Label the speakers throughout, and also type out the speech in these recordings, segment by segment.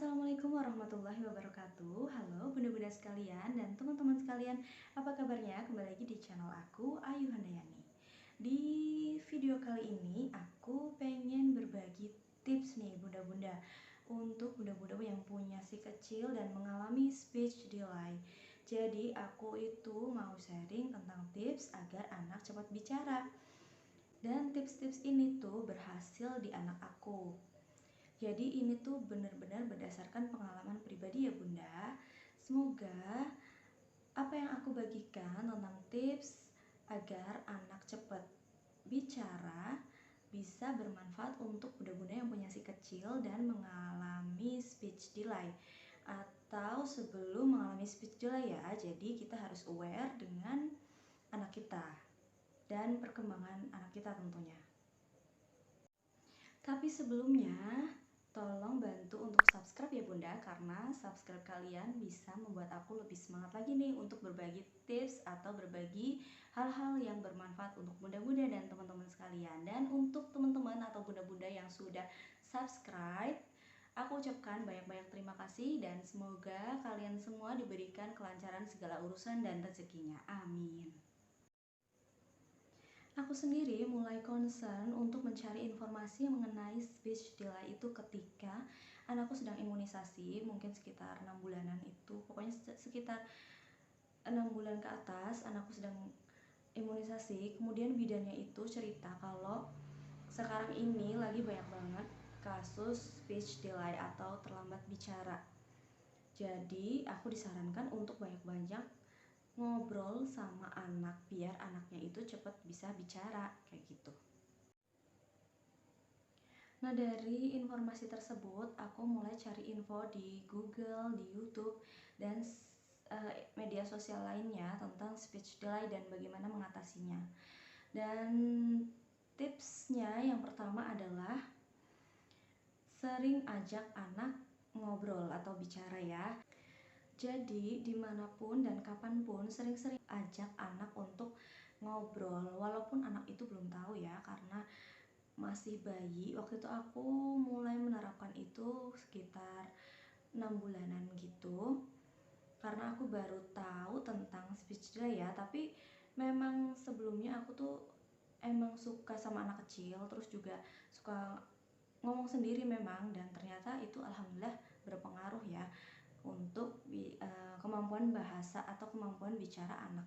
Speaker 1: Assalamualaikum warahmatullahi wabarakatuh. Halo bunda-bunda sekalian dan teman-teman sekalian. Apa kabarnya? Kembali lagi di channel aku, Ayu Handayani. Di video kali ini aku pengen berbagi tips nih bunda-bunda, untuk bunda-bunda yang punya si kecil dan mengalami speech delay. Jadi aku itu mau sharing tentang tips agar anak cepat bicara. Dan tips-tips ini tuh berhasil di anak aku. Jadi ini tuh benar-benar berdasarkan pengalaman pribadi ya bunda. Semoga apa yang aku bagikan tentang tips agar anak cepat bicara bisa bermanfaat untuk bunda-bunda yang punya si kecil dan mengalami speech delay atau sebelum mengalami speech delay ya. Jadi kita harus aware dengan anak kita dan perkembangan anak kita tentunya. Tapi sebelumnya tolong bantu untuk subscribe ya bunda, karena subscribe kalian bisa membuat aku lebih semangat lagi nih untuk berbagi tips atau berbagi hal-hal yang bermanfaat untuk bunda-bunda dan teman-teman sekalian. Dan untuk teman-teman atau bunda-bunda yang sudah subscribe, aku ucapkan banyak-banyak terima kasih dan semoga kalian semua diberikan kelancaran segala urusan dan rezekinya. Amin. Aku sendiri mulai concern untuk mencari informasi mengenai speech delay itu ketika anakku sedang imunisasi, mungkin sekitar 6 bulanan itu, pokoknya sekitar 6 bulan ke atas anakku sedang imunisasi. Kemudian bidannya itu cerita kalau sekarang ini lagi banyak banget kasus speech delay atau terlambat bicara. Jadi aku disarankan untuk banyak-banyak ngobrol sama anak biar anaknya itu cepat bisa bicara kayak gitu. Nah, dari informasi tersebut aku mulai cari info di Google, di YouTube dan media sosial lainnya tentang speech delay dan bagaimana mengatasinya. Dan tipsnya yang pertama adalah sering ajak anak ngobrol atau bicara ya. Jadi dimanapun dan kapanpun sering-sering ajak anak untuk ngobrol, walaupun anak itu belum tahu ya, karena masih bayi. Waktu itu aku mulai menerapkan itu sekitar 6 bulanan gitu, karena aku baru tahu tentang speech delay ya. Tapi memang sebelumnya aku tuh emang suka sama anak kecil, terus juga suka ngomong sendiri memang, dan ternyata itu alhamdulillah berpengaruh ya untuk kemampuan bahasa atau kemampuan bicara anak.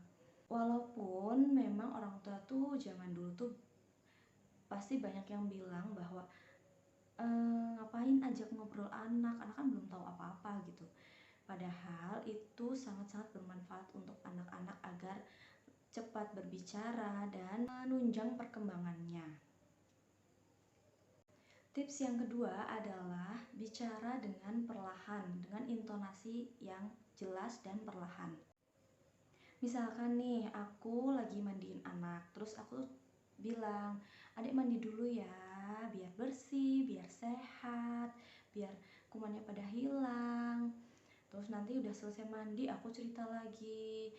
Speaker 1: Walaupun memang orang tua tuh zaman dulu tuh pasti banyak yang bilang bahwa ngapain ajak ngobrol anak kan belum tahu apa-apa gitu. Padahal itu sangat-sangat bermanfaat untuk anak-anak agar cepat berbicara dan menunjang perkembangannya. Tips yang kedua adalah bicara dengan perlahan, dengan intonasi yang jelas dan perlahan. Misalkan nih, aku lagi mandiin anak, terus aku bilang, "Adik mandi dulu ya, biar bersih, biar sehat, biar kumannya pada hilang." Terus nanti udah selesai mandi, aku cerita lagi,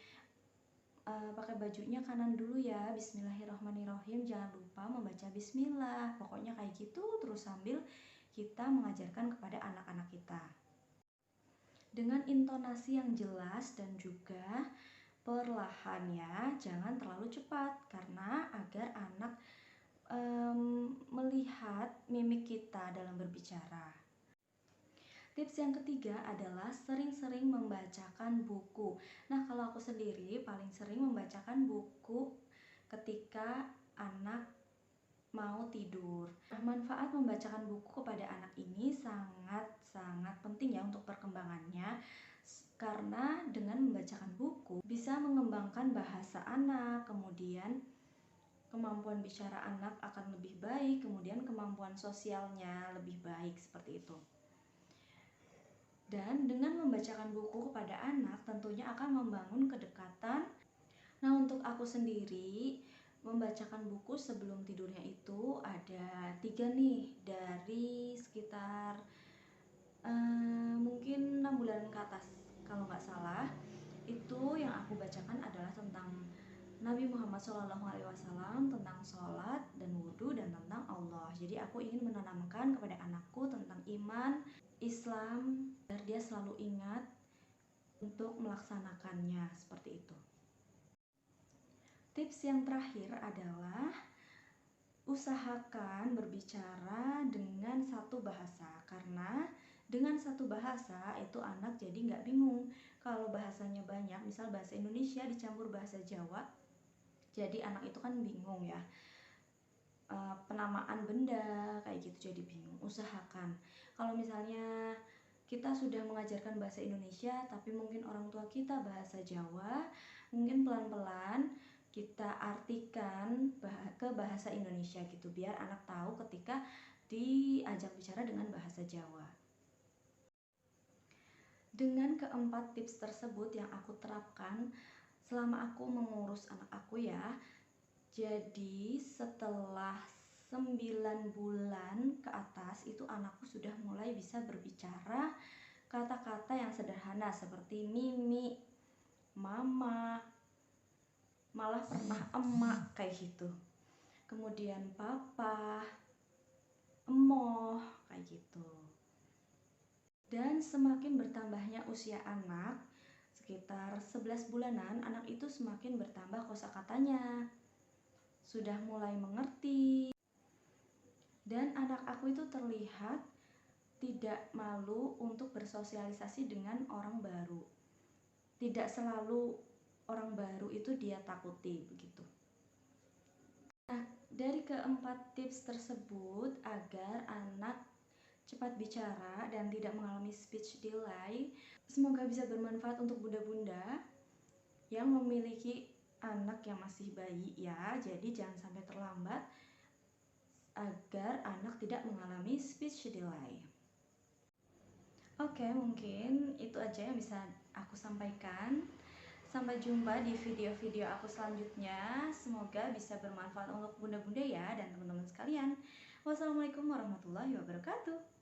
Speaker 1: pakai bajunya kanan dulu ya, bismillahirrahmanirrahim, jangan lupa membaca bismillah. Pokoknya kayak gitu terus sambil kita mengajarkan kepada anak-anak kita dengan intonasi yang jelas dan juga perlahan ya, jangan terlalu cepat, karena agar anak melihat mimik kita dalam berbicara. Tips yang ketiga adalah sering-sering membacakan buku. Nah, kalau aku sendiri paling sering membacakan buku ketika anak mau tidur. Nah, manfaat membacakan buku kepada anak ini sangat-sangat penting ya untuk perkembangannya, karena dengan membacakan buku bisa mengembangkan bahasa anak, kemudian kemampuan bicara anak akan lebih baik, kemudian kemampuan sosialnya lebih baik seperti itu. Dan dengan membacakan buku kepada anak tentunya akan membangun kedekatan. Nah, untuk aku sendiri membacakan buku sebelum tidurnya itu ada 3 nih, dari sekitar mungkin 6 bulan ke atas kalau nggak salah. Itu yang aku bacakan adalah tentang Nabi Muhammad SAW, tentang sholat dan wudhu, dan tentang Allah. Jadi aku ingin menanamkan kepada anakku tentang iman Islam biar dia selalu ingat untuk melaksanakannya, seperti itu. Tips yang terakhir adalah usahakan berbicara dengan satu bahasa, karena dengan satu bahasa itu anak jadi nggak bingung. Kalau bahasanya banyak, misal bahasa Indonesia dicampur bahasa Jawa, jadi anak itu kan bingung ya. Penamaan benda kayak gitu jadi bingung. Usahakan kalau misalnya kita sudah mengajarkan bahasa Indonesia tapi mungkin orang tua kita bahasa Jawa, mungkin pelan-pelan kita artikan ke bahasa Indonesia gitu, biar anak tahu ketika diajak bicara dengan bahasa Jawa. Dengan keempat tips tersebut yang aku terapkan selama aku mengurus anak aku ya, jadi setelah 9 bulan ke atas itu anakku sudah mulai bisa berbicara kata-kata yang sederhana seperti mimi, mama, malah pernah emak kayak gitu. Kemudian papa, emoh kayak gitu. Dan semakin bertambahnya usia anak, sekitar 11 bulanan, anak itu semakin bertambah kosakatanya. Sudah mulai mengerti, dan anak aku itu terlihat tidak malu untuk bersosialisasi dengan orang baru. Tidak selalu orang baru itu dia takuti begitu. Nah, dari keempat tips tersebut agar anak cepat bicara dan tidak mengalami speech delay, semoga bisa bermanfaat untuk bunda-bunda yang memiliki anak yang masih bayi ya. Jadi jangan sampai terlambat agar anak tidak mengalami speech delay. Oke, mungkin itu aja yang bisa aku sampaikan. Sampai jumpa di video-video aku selanjutnya. Semoga bisa bermanfaat untuk bunda-bunda ya dan teman-teman sekalian. Wassalamualaikum warahmatullahi wabarakatuh.